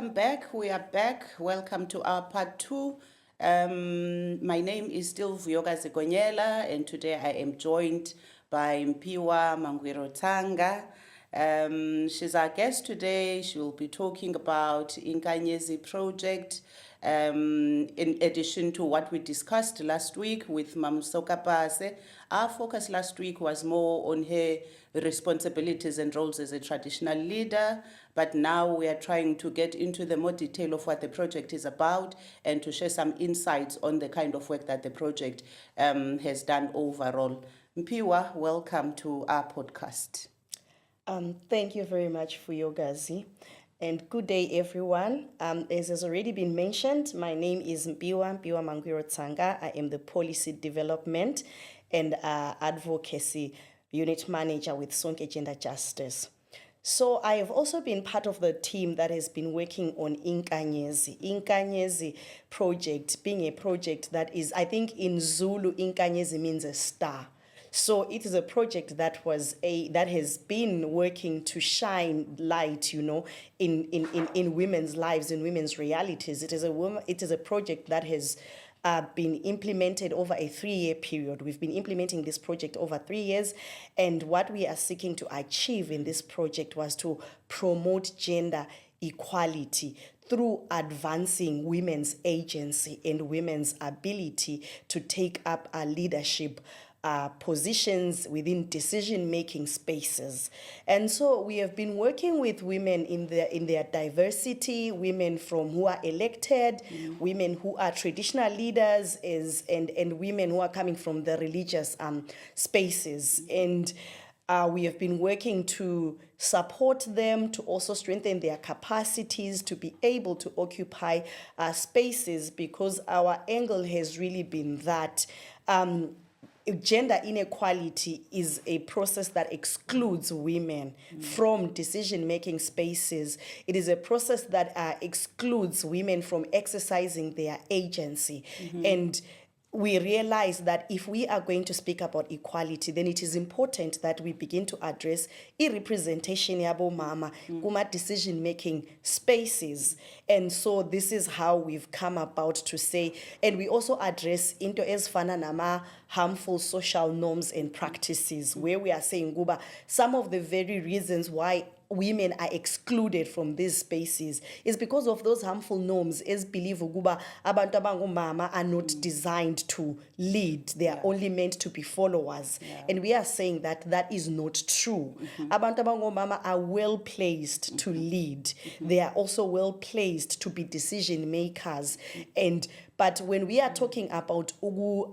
welcome back. We are back. Welcome to our part 2. My name is still Vuyokazi Gonyela, and today I am joined by Mpiwa Mangwiro-Tsanga. She's our guest today. She will be talking about Inkanyezi Project, in addition to what we discussed last week with Mam Sokapase. Our focus last week was more on her responsibilities and roles as a traditional leader, but now we are trying to get into the more detail of what the project is about and to share some insights on the kind of work that the project has done overall. Mpiwa, welcome to our podcast. Thank you very much for Vuyokazi, and good day, everyone. As has already been mentioned, my name is Mpiwa Mangwiro-Tsanga. I am the Policy Development and Advocacy Unit Manager with Sonke Gender Justice. So I have also been part of the team that has been working on Inkanyezi Project, being a project that is, I think in Zulu, Inkanyezi means a star. So it is a project that has been working to shine light, in women's lives, in women's realities. It is a project that has been implemented over a 3-year period. We've been implementing this project over 3 years, and what we are seeking to achieve in this project was to promote gender equality through advancing women's agency and women's ability to take up a leadership positions within decision-making spaces. And so we have been working with women in their diversity, women who are elected, women who are traditional leaders, and women who are coming from the religious spaces. And we have been working to support them, to also strengthen their capacities to be able to occupy spaces, because our angle has really been that gender inequality is a process that excludes women from decision-making spaces. It is a process that excludes women from exercising their agency. And we realize that if we are going to speak about equality, then it is important that we begin to address representation yabo mama kuma decision-making spaces. And so this is how we've come about to say, and we also address into ezifana nama harmful social norms and practices, where we are saying guba some of the very reasons why women are excluded from these spaces is because of those harmful norms, as believe ukuba abantu abangomama are not designed to lead. They are only meant to be followers. And we are saying that that is not true. Abantu abangomama are well placed to lead. They are also well placed to be decision makers. But when we are talking about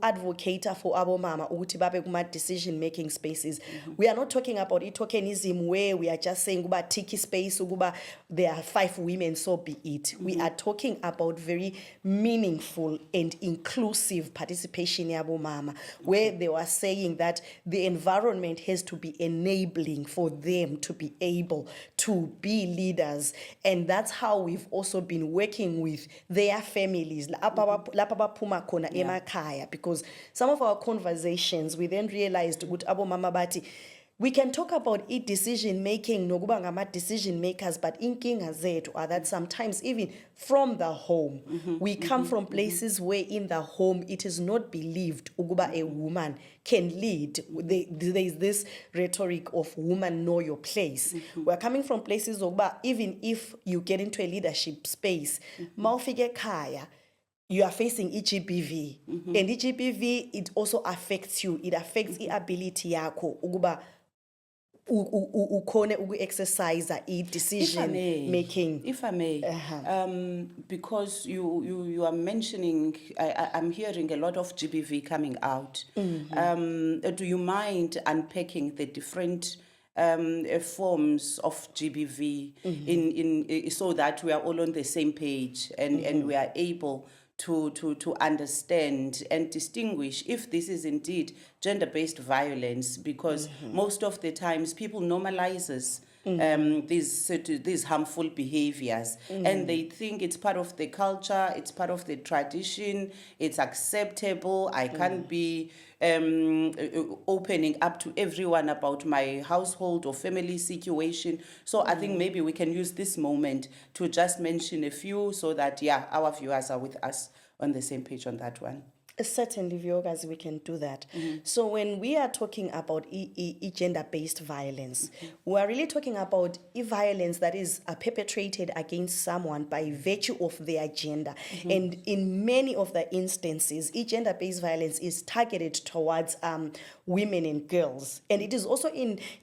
advocate for abomama ukuthi babe kuma decision making spaces, we are not talking about tokenism where we are just saying uba tiki space ukuba there are 5 women, so be it. We are talking about very meaningful and inclusive participation yabomama, where they were saying that the environment has to be enabling for them to be able to be leaders. And that's how we've also been working with their families, because some of our conversations, we then realized with abo mama bati, we can talk about decision making, nokuba ngama decision makers, but inkinga zethu are that sometimes even from the home, we come from places where in the home it is not believed ukuba a woman can lead. There is this rhetoric of woman know your place. We're coming from places ukuba even if you get into a leadership space, mawufike ekhaya, you are facing EGBV. And EGBV, it also affects you. It affects the ability yako ukuba ukhone uku-exercise decision making. If I may, because you are mentioning, I'm hearing a lot of GBV coming out. Do you mind unpacking the different forms of GBV in so that we are all on the same page and we are able to understand and distinguish if this is indeed gender-based violence, because most of the times people normalizes these harmful behaviors, and they think it's part of the culture, it's part of the tradition, it's acceptable. I can't be opening up to everyone about my household or family situation. So I think maybe we can use this moment to just mention a few so that, our viewers are with us on the same page on that one. Certainly, Vuyokazi, we can do that. So when we are talking about gender-based violence, we are really talking about violence that is perpetrated against someone by virtue of their gender. And in many of the instances, gender-based violence is targeted towards women and girls. And it is also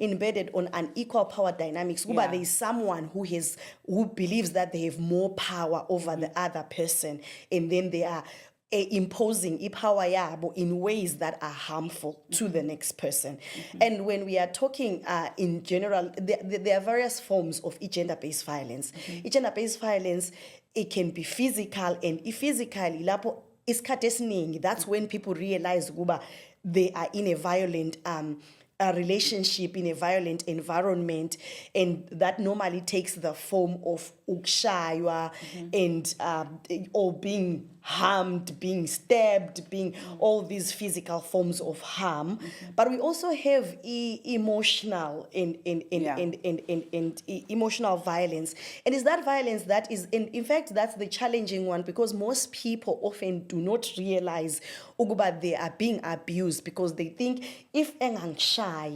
embedded on an equal power dynamics. There is someone who believes that they have more power over the other person, and then they are imposing power yabo in ways that are harmful to the next person. And when we are talking in general, there are various forms of gender-based violence. Gender-based violence, it can be physical, and physically, lapho isikhathi esiningi, that's when people realize ukuba they are in a violent a relationship, in a violent environment, and that normally takes the form of ukshaywa and or being harmed, being stabbed, being all these physical forms of harm. But we also have emotional and emotional violence. And it's that violence that is, in fact, that's the challenging one, because most people often do not realize ukuba they are being abused, because they think if engang shy,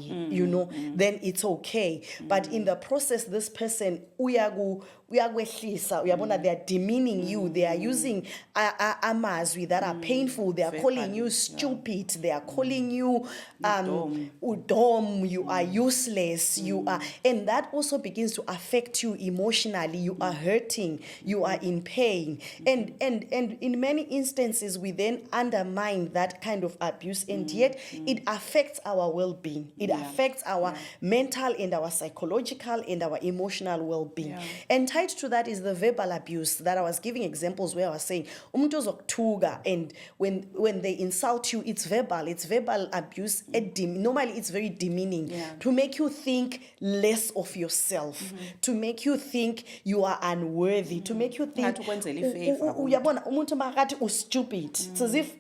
then it's okay. But in the process, this person uyakwehlisa, uyabona, they are demeaning you, they are using amazwi that are painful, they are calling you stupid, they are calling you udom, you are useless, you are, and that also begins to affect you emotionally. You are hurting, you are in pain, and in many instances we then undermine that kind of abuse, and yet it affects our well-being, it affects our mental and our psychological and our emotional well-being. And tied to that is the verbal abuse that I was giving examples where I was saying umuntu ozokuthuka, and when they insult you, it's verbal abuse. Normally it's very demeaning, to make you think less of yourself, to make you think you are unworthy, to make you think uyabona umuntu makathi stupid. It's as if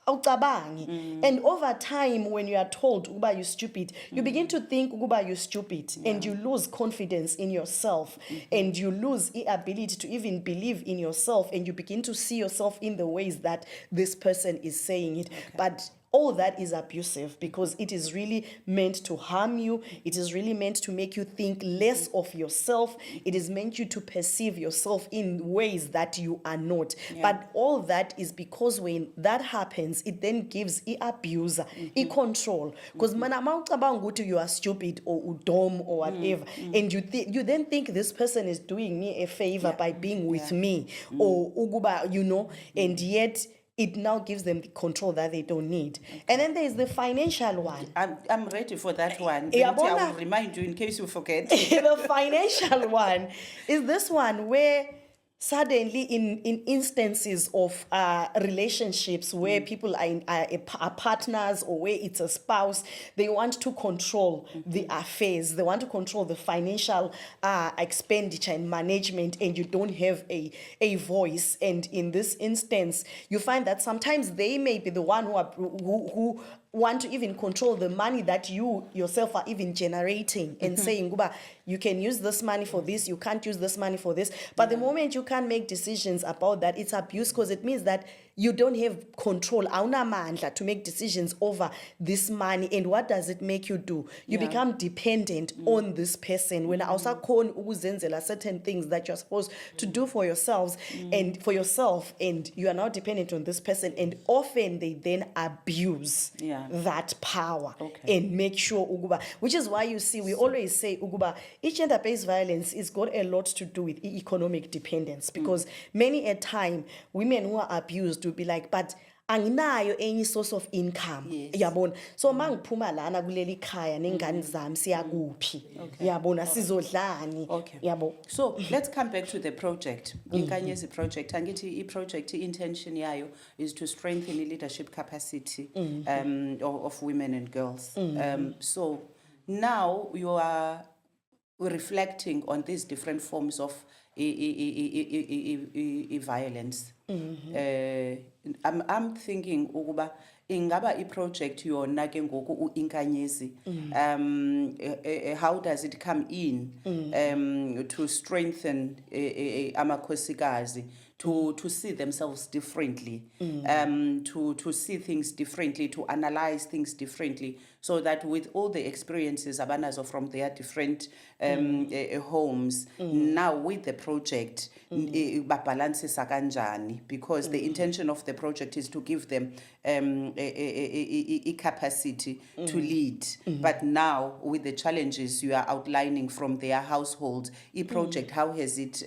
and over time, when you are told uba you're stupid, you begin to think uba you're stupid, and you lose confidence in yourself, and you lose the ability to even believe in yourself, and you begin to see yourself in the ways that this person is saying it. But all that is abusive, because it is really meant to harm you. It is really meant to make you think less of yourself. It is meant you to perceive yourself in ways that you are not. But all that is because when that happens, it then gives the abuser control. Because you are stupid or udom or whatever, and you then think this person is doing me a favor by being with me, or uguba, and yet it now gives them the control that they don't need. And then there's the financial one. I'm ready for that one. I will remind you in case you forget. The financial one is this one where suddenly in instances of relationships where people are partners, or where it's a spouse, they want to control the affairs, they want to control the financial expenditure and management, and you don't have a voice. And in this instance, you find that sometimes they may be the one who want to even control the money that you yourself are even generating, and saying, you can use this money for this, you can't use this money for this. But the moment you can't make decisions about that, it's abuse, because it means that you don't have control, awunamandla to make decisions over this money. And what does it make you do? You become dependent on this person. When awusakhoni ukuzenzela certain things that you're supposed to do for yourselves and for yourself, and you are now dependent on this person, and often they then abuse that power and make sure which is why you see we always say gender-based violence is got a lot to do with economic dependence, because many a time women who are abused will be like, but anginayo any source of income. Yabona, so mangiphuma lana kuleli khaya nengane zami siyakuphi, yabona, sizodlani. Yabo. So let's come back to the project. Inkanyezi Project. Angithi project intention yayo is to strengthen the leadership capacity of women and girls. So now you are reflecting on these different forms of violence. I'm thinking ukuba ingaba project yona ke ngoku Inkanyezi, how does it come in to strengthen amakhosikazi to see themselves differently, to see things differently, to analyze things differently, so that with all the experiences abanazo from their different homes, now with the project, babalansisa kanjani, because the intention of the project is to give them a capacity to lead. But now with the challenges you are outlining from their household, project, how has it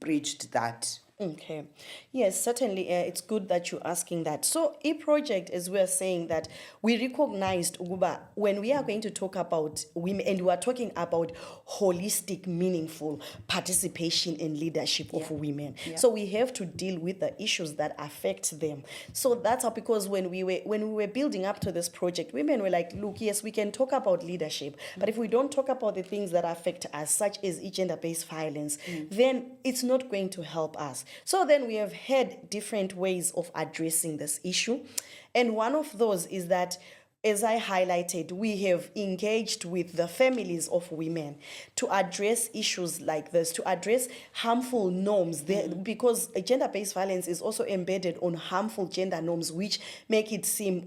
bridged that? Okay. Yes, certainly it's good that you're asking that. So project, as we are saying, that we recognized Uguba when we are going to talk about women, and we are talking about holistic, meaningful participation and leadership of women. So we have to deal with the issues that affect them. So that's how, because when we were building up to this project, women were like, look, yes, we can talk about leadership, but if we don't talk about the things that affect us, such as gender-based violence, then it's not going to help us. So then we have had different ways of addressing this issue. And one of those is that, as I highlighted, we have engaged with the families of women to address issues like this, to address harmful norms, because gender-based violence is also embedded on harmful gender norms, which make it seem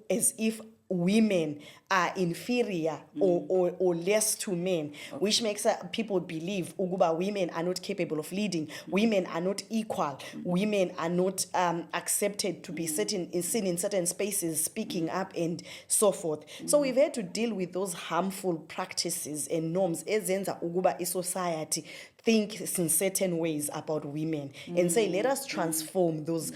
as if women are inferior or less to men, which makes people believe Uguba women are not capable of leading, women are not equal, women are not accepted to be seen in certain spaces, speaking up and so forth. So we've had to deal with those harmful practices and norms ezenza Uguba a society think in certain ways about women and say, let us transform those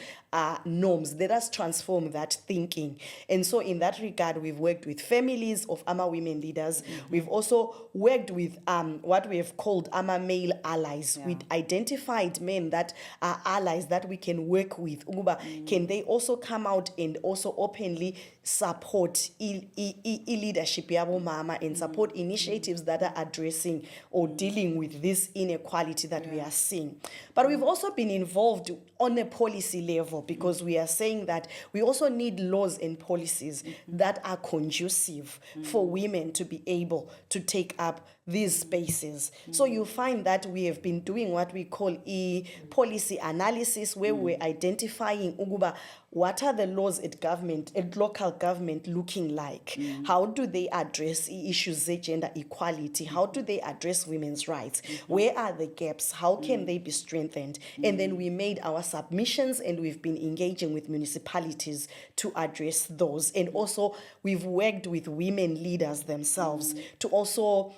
norms, let us transform that thinking. And so in that regard, we've worked with families of AMA women leaders. We've also worked with what we have called AMA male allies. We've identified men that are allies that we can work with. Can they also come out and also openly support leadership yabo mama and support initiatives that are addressing or dealing with this inequality that we are seeing. But we've also been involved on a policy level, because we are saying that we also need laws and policies that are conducive for women to be able to take up these spaces. So you find that we have been doing what we call policy analysis, where we're identifying Uguba, what are the laws at local government looking like? How do they address issues of gender equality? How do they address women's rights? Where are the gaps? How can they be strengthened? And then we made our submissions, and we've been engaging with municipalities to address those. And also we've worked with women leaders themselves to also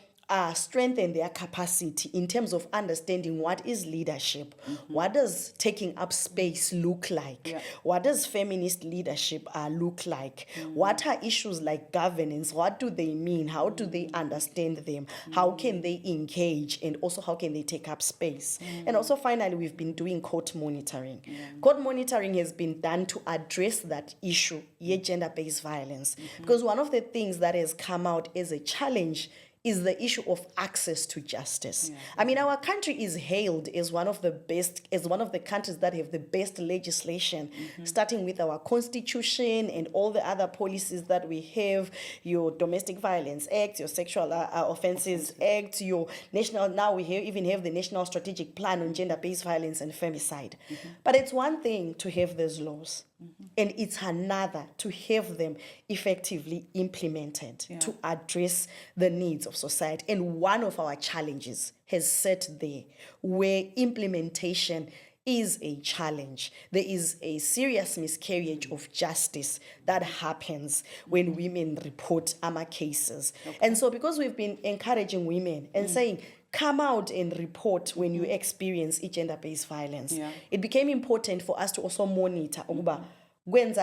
strengthen their capacity in terms of understanding what is leadership, what does taking up space look like, what does feminist leadership look like, what are issues like governance, what do they mean, how do they understand them, how can they engage, and also how can they take up space. And also finally, we've been doing court monitoring. Court monitoring has been done to address that issue, gender-based violence, because one of the things that has come out as a challenge is the issue of access to justice. I mean, our country is hailed as one of the best, as one of the countries that have the best legislation, starting with our constitution and all the other policies that we have, your Domestic Violence Act, your Sexual Offences Act, your national, now we even have the National Strategic Plan on Gender-Based Violence and Femicide. But it's one thing to have those laws, and it's another to have them effectively implemented to address the needs of society. And one of our challenges has sat there, where implementation is a challenge. There is a serious miscarriage of justice that happens when women report AMA cases. And so because we've been encouraging women and saying, come out and report when you experience gender-based violence, it became important for us to also monitor when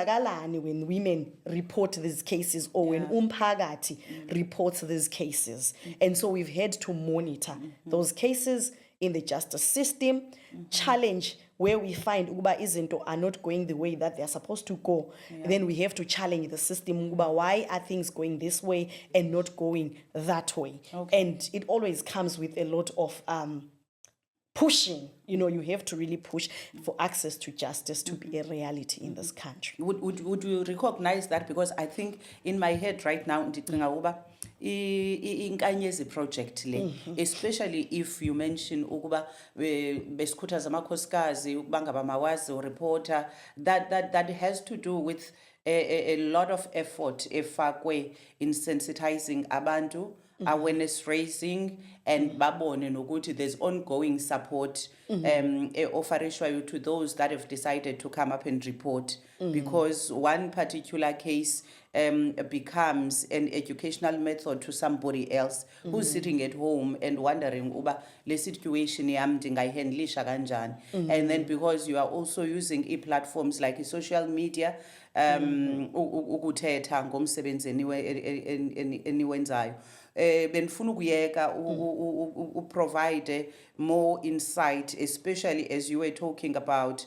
women report these cases, or when umphakathi reports these cases. And so we've had to monitor those cases in the justice system, challenge where we find uba izinto are not going the way that they're supposed to go. Then we have to challenge the system uba why are things going this way and not going that way. And it always comes with a lot of pushing. You have to really push for access to justice to be a reality in this country. Would you recognize that? Because I think in my head right now, Inkanyezi Project le, especially if you mention ukuba besikhuthaza amakhosikazi ukuba ngabamawazi or reporter, that has to do with a lot of effort efakwe in sensitizing abantu, awareness raising, and babone nokuthi there's ongoing support offerishwayo to those that have decided to come up and report, because one particular case becomes an educational method to somebody else who's sitting at home and wondering uba le situation yam ndingayihandlisha kanjani. And then because you are also using platforms like social media ukuthetha ngomsebenzi eniwenzayo, benifuna ukuyeka provide more insight, especially as you were talking about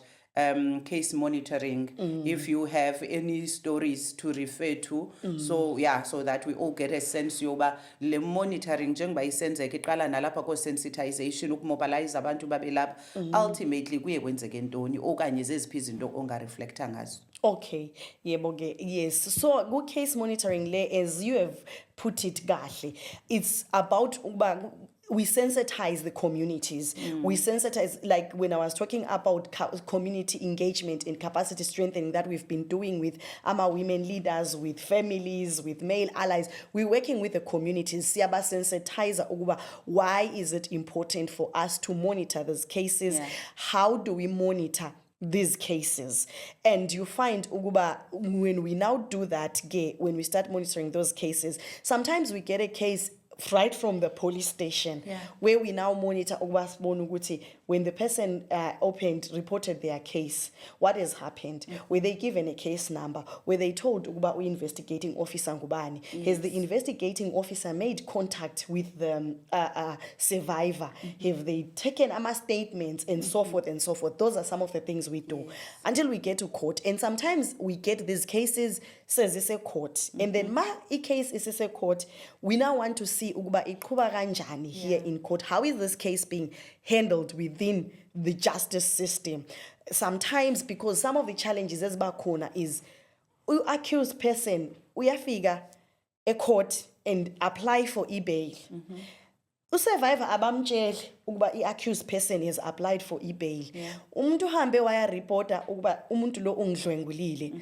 case monitoring, if you have any stories to refer to. So that we all get a sense yoba le monitoring njengoba isenzeka iqala nalapha ko sensitization, ukumobilize abantu babelapha, ultimately kuye kwenzeke ntoni okanye zeziphi izinto ongareflecta ngazo. Okay, yes. So good case monitoring le, as you have put it kahle, it's about we sensitize the communities. We sensitize, like when I was talking about community engagement and capacity strengthening that we've been doing with our women leaders, with families, with male allies. We're working with the communities. Siaba sensitizer uba, why is it important for us to monitor these cases? How do we monitor these cases? And you find uguba, when we now do that, when we start monitoring those cases, sometimes we get a case right from the police station, where we now monitor when the person reported their case, what has happened? Were they given a case number? Were they told we investigating officer ngubani? Has the investigating officer made contact with the survivor? Have they taken statements and so forth and so forth? Those are some of the things we do until we get to court. And sometimes we get these cases, says it's a court, and then case is a court. We now want to see here in court. How is this case being handled within the justice system? Sometimes, because some of the challenges as bakona is accused person, we figure a court and apply for e-bail. Survivor abamtshele ukuba i-accused person has applied for e-bail. Umuntu hambe waya reporter ukuba umuntu lo ungidlwengulile.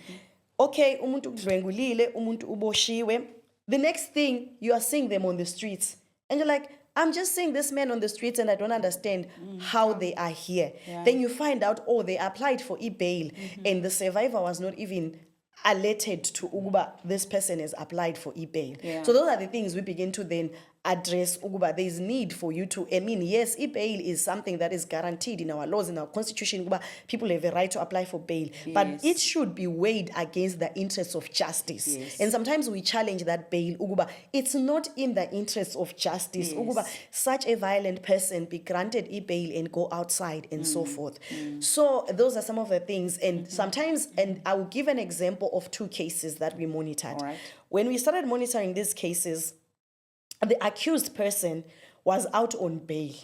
Okay, umuntu ungidlwengulile, umuntu uboshiwe. The next thing, you are seeing them on the streets. And you're like, I'm just seeing this man on the streets and I don't understand how they are here. Then you find out, they applied for e-bail and the survivor was not even alerted to Uguba, this person has applied for e-bail. So those are the things we begin to then address. Uguba, there is need for you to, yes, e-bail is something that is guaranteed in our laws, in our constitution. Uguba, people have a right to apply for bail, but it should be weighed against the interests of justice. And sometimes we challenge that bail. Uguba, it's not in the interests of justice. Uguba, such a violent person be granted e-bail and go outside and so forth. So those are some of the things. And sometimes, and I will give an example of 2 cases that we monitored. When we started monitoring these cases, the accused person was out on bail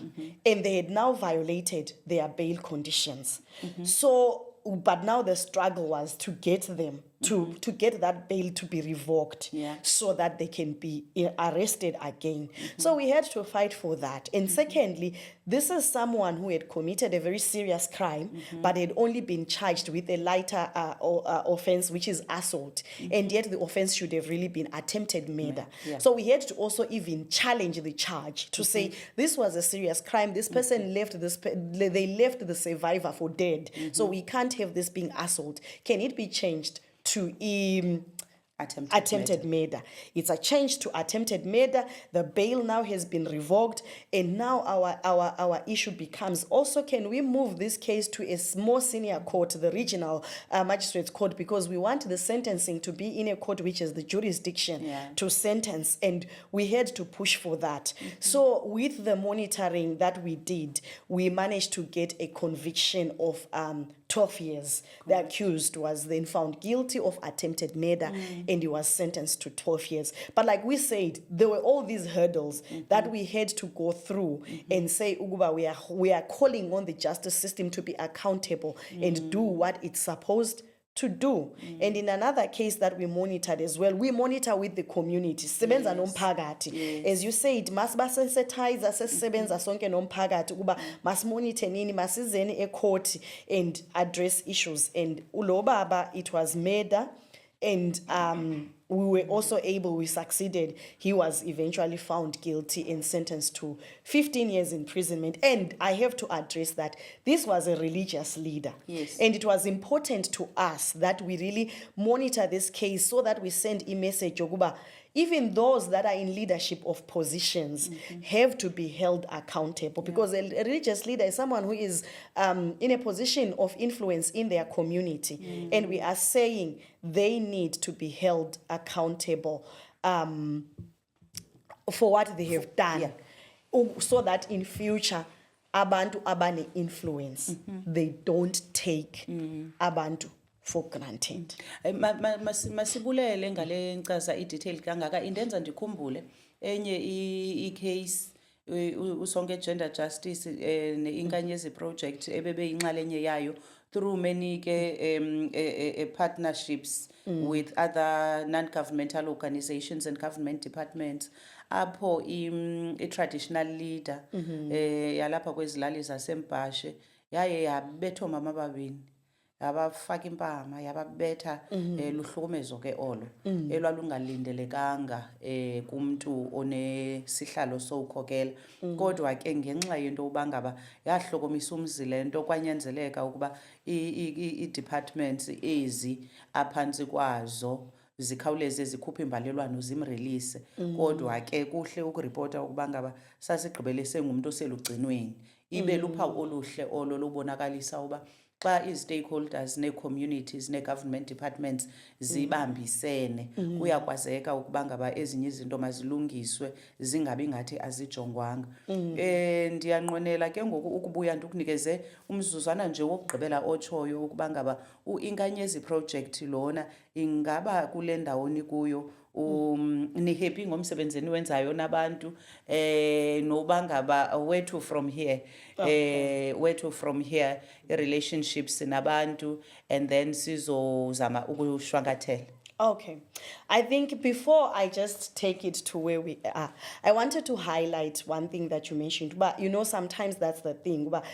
and they had now violated their bail conditions. So, but now the struggle was to get them to get that bail to be revoked so that they can be arrested again. So we had to fight for that. And secondly, this is someone who had committed a very serious crime but had only been charged with a lighter offense, which is assault. And yet the offense should have really been attempted murder. So we had to also even challenge the charge to say this was a serious crime. This person left they left the survivor for dead. So we can't have this being assault. Can it be changed to attempted murder. It's a change to attempted murder. The bail now has been revoked, and now our issue becomes also, can we move this case to a more senior court, the regional magistrates court, because we want the sentencing to be in a court which is the jurisdiction to sentence, and we had to push for that. So with the monitoring that we did, we managed to get a conviction of 12 years. The accused was then found guilty of attempted murder, and he was sentenced to 12 years. But like we said, there were all these hurdles that we had to go through and say, Uguba, we are calling on the justice system to be accountable and do what it's supposed to do. And in another case that we monitored as well, we monitor with the community. Sebenza nomphakathi. As you said, masibasensitize sebenza sonke nomphakathi ukuba masimonitor nini, masizeni ecourt and address issues. And ulobaba, it was murder, and we were also we succeeded. He was eventually found guilty and sentenced to 15 years imprisonment. And I have to address that this was a religious leader. Yes. And it was important to us that we really monitor this case so that we send a message, Oguba, even those that are in leadership of positions have to be held accountable, because a religious leader is someone who is in a position of influence in their community. And we are saying they need to be held accountable for what they have done, so that in future, abantu abane influence, they don't take abantu for granted. Masibulele ngale ncaza i-detail kangaka indenza ndikhumbule enye i-case usonke gender justice ne-Inkanyezi Project ebebeyinxalenye yayo through many partnerships with other non-governmental organizations and government departments. Apho i-traditional leader yalapha kwezilali zasembashe yaye yabethwa mama babini, yabafaka impama, yababetha luhlukumezo ke olo elwalungalindelekanga kumuntu onesihlalo sokukhokela. Kodwa ke ngenxa yento ubangaba yahlokomisa umzile nto kwanyanzeleka ukuba i-departments ezi aphansi kwazo zikhawuleze zikhuphe imbalelwano zimrelease. Kodwa ke kuhle ukureporta ukuba ngaba sasigqibele sengumuntu oselugcinweni. Ibe luphawu oluhle olo lubonakalisa uba xa i-stakeholders ne-communities ne-government departments zibambisene kuyakwazeka ukuba ngaba ezinye izinto mazilungiswe zingabi ngathi azijongwanga. Ndiyanqwenela ke ngoku ukubuya ndikunikeze umzuzwana nje wokugqibela otshoyo ukuba ngaba u-Inkanyezi Project lona ingaba kule ndawo nikuyo ni-happy ngomsebenzini wenzayo nabantu noba ngaba where to from here, relationships nabantu, and then sizozama ukushwankathela. Okay. I think before I just take it to where we are, I wanted to highlight one thing that you mentioned. But you know, sometimes that's the thing. But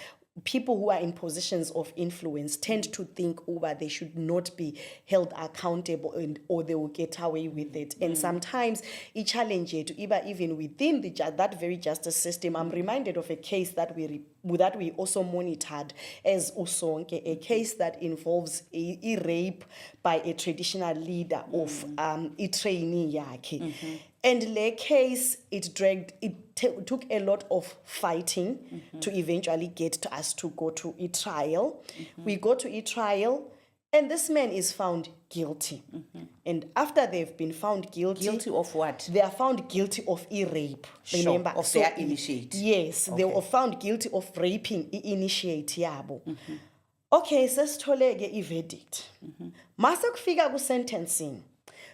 people who are in positions of influence tend to think they should not be held accountable or they will get away with it. And sometimes it challenges to even within that very justice system. I'm reminded of a case that we also monitored as Sonke, a case that involves a rape by a traditional leader of a trainee yake. And the case, it took a lot of fighting to eventually get us to go to a trial. We go to a trial, and this man is found guilty. And after they've been found guilty... Guilty of what? They are found guilty of a rape. Sure, remember? Of their initiate. Yes, okay. They were found guilty of raping the initiate yabo. Okay, sesitholeke i-verdict. Mase kufika ku-sentencing.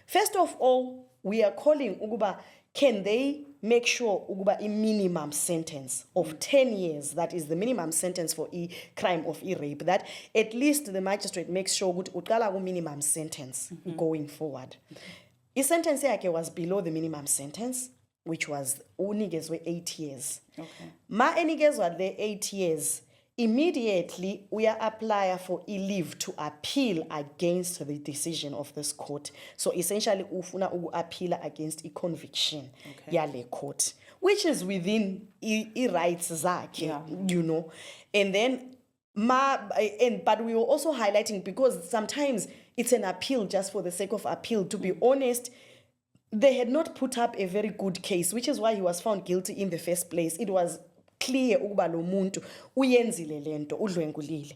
First of all, we are calling ukuba, can they make sure ukuba a minimum sentence of 10 years, that is the minimum sentence for a crime of rape, that at least the magistrate makes sure ukuthi uqala ku minimum sentence going forward. The sentence yakhe was below the minimum sentence, which was unikezwe 8 years. Okay. Ma enikezwa the 8 years, immediately we are applying for a leave to appeal against the decision of this court. So essentially ufuna appeal against a conviction yale court, which is within I rights zakhe, you know. And then but we were also highlighting, because sometimes it's an appeal just for the sake of appeal. To be honest, they had not put up a very good case, which is why he was found guilty in the first place. It was clear ukuba lo muntu uyenzile lento udlwengulile.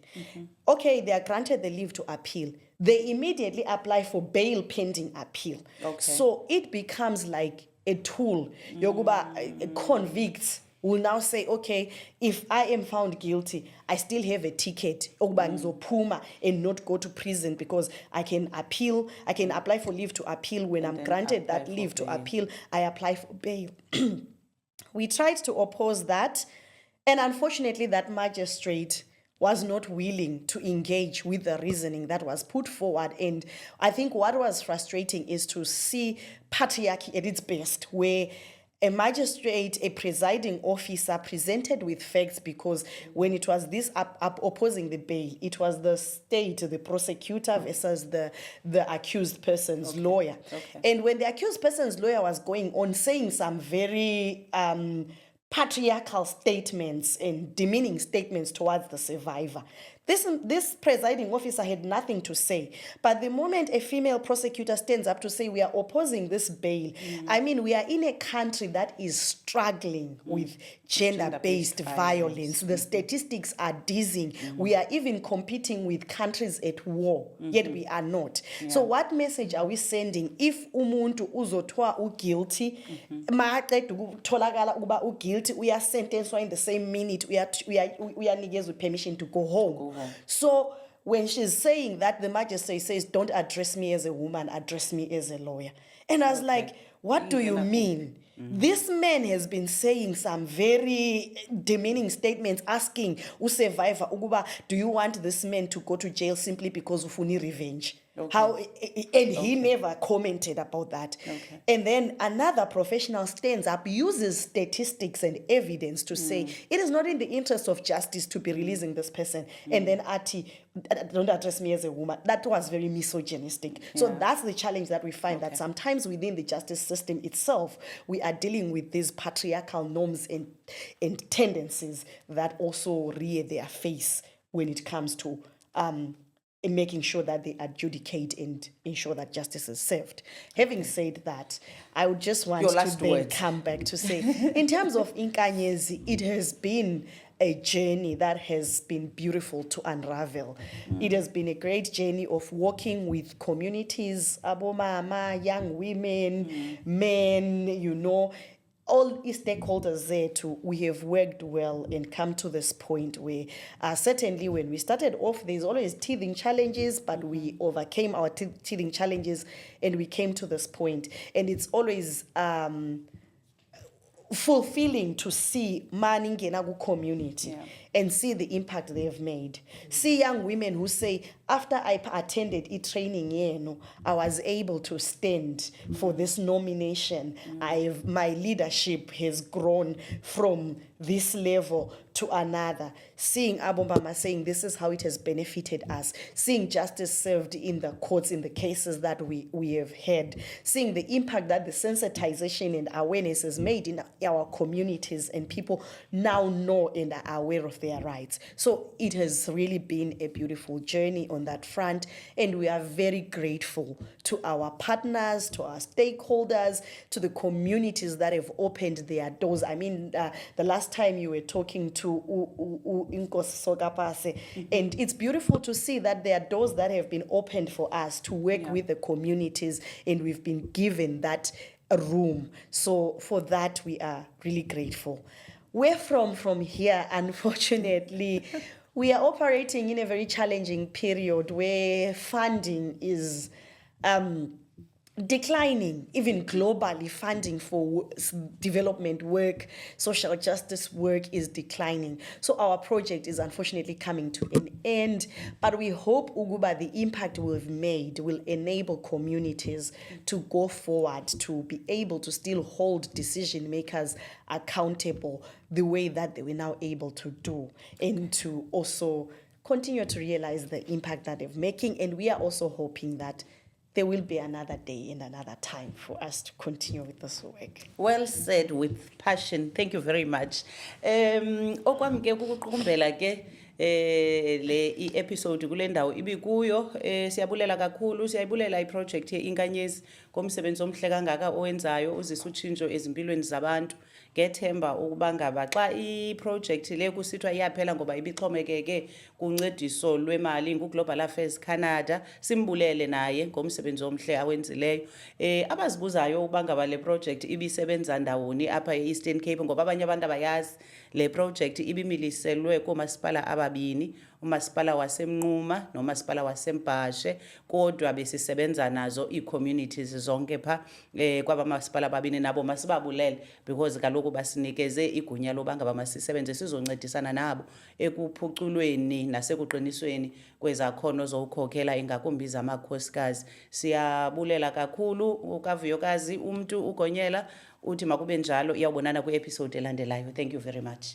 Okay, they are granted the leave to appeal. They immediately apply for bail pending appeal. Okay. So it becomes like a tool. Yokuba convicts will now say, okay, if I am found guilty, I still have a ticket and not go to prison because I can appeal. I can apply for leave to appeal. When I'm granted that leave to appeal, I apply for bail. We tried to oppose that, and unfortunately that magistrate was not willing to engage with the reasoning that was put forward. And I think what was frustrating is to see patriarchy at its best, where a magistrate, a presiding officer presented with facts, because when it was this opposing the bail, it was the state, the prosecutor versus the accused person's lawyer. And when the accused person's lawyer was going on saying some very patriarchal statements and demeaning statements towards the survivor, this presiding officer had nothing to say. But the moment a female prosecutor stands up to say, we are opposing this bail, I mean, we are in a country that is struggling with gender-based violence. The statistics are dizzying. We are even competing with countries at war, yet we are not. So what message are we sending if umuntu uzotwa guilty, tolagala uba guilty, we are sentenced in the same minute, we are needed with permission to go home. So when she's saying that, the magistrate says, don't address me as a woman, address me as a lawyer. And I was like, what do you mean? This man has been saying some very demeaning statements, asking survivor, do you want this man to go to jail simply because of uni revenge? He never commented about that. And then another professional stands up, uses statistics and evidence to say it is not in the interest of justice to be releasing this person. And then Ati, don't address me as a woman. That was very misogynistic. So that's the challenge that we find, that sometimes within the justice system itself, we are dealing with these patriarchal norms and tendencies that also rear their face when it comes to in making sure that they adjudicate and ensure that justice is served. Having said that, I would just want to then come back to say, in terms of Inkanyezi, it has been a journey that has been beautiful to unravel. It has been a great journey of working with communities, abomama, young women, men, all stakeholders there we have worked well and come to this point where certainly when we started off, there's always teething challenges, but we overcame our teething challenges and we came to this point. And it's always fulfilling to see Maningena community and see the impact they have made. See young women who say, after I attended training, I was able to stand for this nomination. My leadership has grown from this level to another. Seeing Abombama saying this is how it has benefited us. Seeing justice served in the courts in the cases that we have had. Seeing the impact that the sensitization and awareness has made in our communities, and people now know and are aware of their rights. So it has really been a beautiful journey on that front, and we are very grateful to our partners, to our stakeholders, to the communities that have opened their doors. I mean, the last time you were talking to Inkosi Sokapase, and it's beautiful to see that there are doors that have been opened for us to work with the communities, and we've been given that room. So for that, we are really grateful. Where from here, unfortunately, we are operating in a very challenging period where funding is declining. Even globally, funding for development work, social justice work is declining. So our project is unfortunately coming to an end, but we hope the impact we've made will enable communities to go forward, to be able to still hold decision makers accountable the way that they were now able to do, and to also continue to realize the impact that they're making. And we are also hoping that there will be another day and another time for us to continue with this work. Well said, with passion. Thank you very much. Okwami ke ukuqumbela ke le episode kule ndawo ibikuyo. Siyabulela kakhulu, siyayibulela iproject ye-Inkanyezi ngomsebenzi omhle kangaka owenzayo uzisa utshintsho ezimpilweni zabantu. Ngethemba ukuba ngaba xa iproject le kusithiwa iyaphela ngoba ibixhomekeke kuncediso lwemali nguGlobal Affairs Canada, simbulele naye ngomsebenzi omhle awenzileyo. Abazibuzayo ukuba ngaba le project ibisebenza ndawoni apha e-Eastern Cape ngoba abanye abantu abayazi le project ibimiliselwe koomasipala ababini, umasipala waseMnquma nomasipala waseMbashe, kodwa besisebenza nazo ii-communities zonke pha kwaba masipala ababini nabo masibabulele because kaloku basinikeze igunya loba ngaba masisebenze sizoncedisana nabo ekuphuculweni nasekuqinisweni kwezakhono zokukhokhela ingakumbi zamakhosikazi. Siyabulela kakhulu uKavuyokazi umntu uGonyela uthi makube njalo. Iyawubonana kwi-episode elandelayo. Thank you very much.